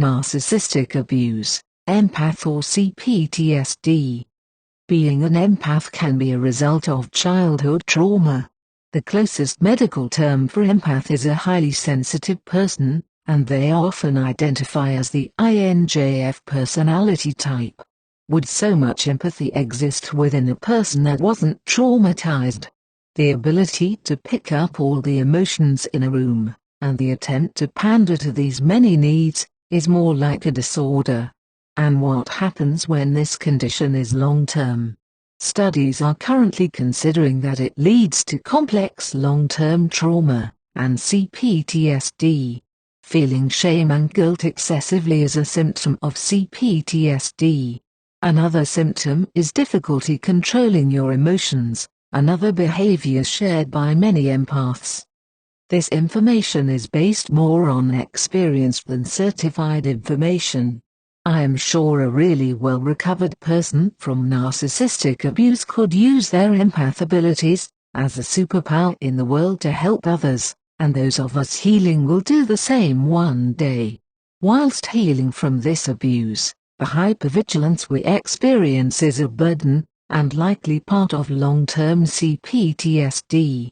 Narcissistic abuse, empath or C-Ptsd. Being an empath can be a result of childhood trauma. The closest medical term for empath is a highly sensitive person, and they often identify as the INJF personality type. Would so much empathy exist within a person that wasn't traumatized? The ability to pick up all the emotions in a room, and the attempt to pander to these many needs, is more like a disorder. And what happens when this condition is long-term? Studies are currently considering that it leads to complex long-term trauma, and C-Ptsd. Feeling shame and guilt excessively is a symptom of C-Ptsd. Another symptom is difficulty controlling your emotions, another behavior shared by many empaths. This information is based more on experience than certified information. I am sure a really well-recovered person from narcissistic abuse could use their empath abilities as a superpower in the world to help others, and those of us healing will do the same one day. Whilst healing from this abuse, the hypervigilance we experience is a burden, and likely part of long-term C-Ptsd.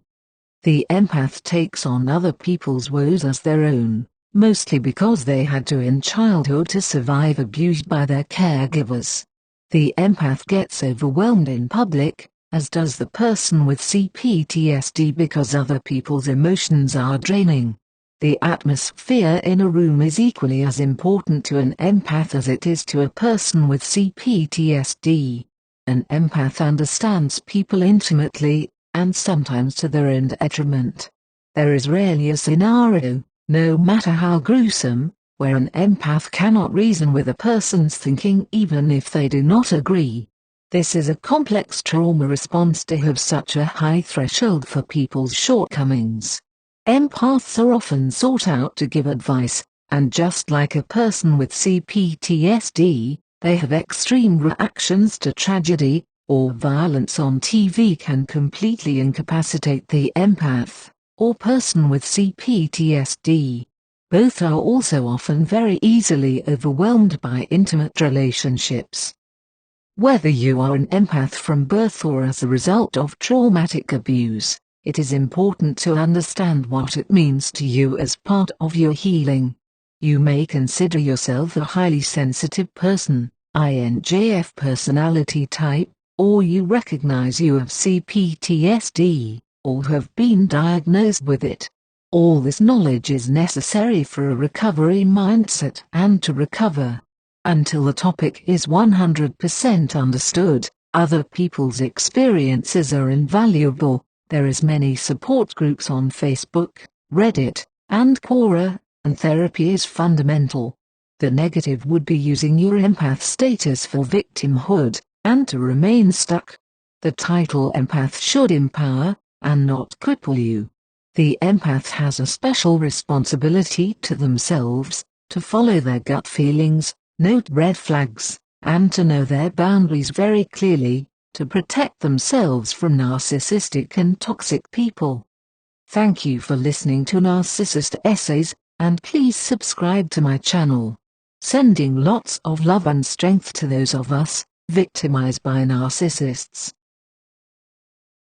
The empath takes on other people's woes as their own, mostly because they had to in childhood to survive abuse by their caregivers. The empath gets overwhelmed in public, as does the person with C-Ptsd, because other people's emotions are draining. The atmosphere in a room is equally as important to an empath as it is to a person with C-Ptsd. An empath understands people intimately, and sometimes to their own detriment. There is rarely a scenario, no matter how gruesome, where an empath cannot reason with a person's thinking even if they do not agree. This is a complex trauma response to have such a high threshold for people's shortcomings. Empaths are often sought out to give advice, and just like a person with C-Ptsd, they have extreme reactions to tragedy, or violence on TV can completely incapacitate the empath, or person with C-Ptsd. Both are also often very easily overwhelmed by intimate relationships. Whether you are an empath from birth or as a result of traumatic abuse, it is important to understand what it means to you as part of your healing. You may consider yourself a highly sensitive person, INJF personality type, or you recognize you have C-Ptsd, or have been diagnosed with it. All this knowledge is necessary for a recovery mindset and to recover. Until the topic is 100% understood, other people's experiences are invaluable. There is many support groups on Facebook, Reddit, and Quora, and therapy is fundamental. The negative would be using your empath status for victimhood, and to remain stuck. The title empath should empower, and not cripple you. The empath has a special responsibility to themselves, to follow their gut feelings, note red flags, and to know their boundaries very clearly, to protect themselves from narcissistic and toxic people. Thank you for listening to Narcissist Essays, and please subscribe to my channel. Sending lots of love and strength to those of us victimized by narcissists.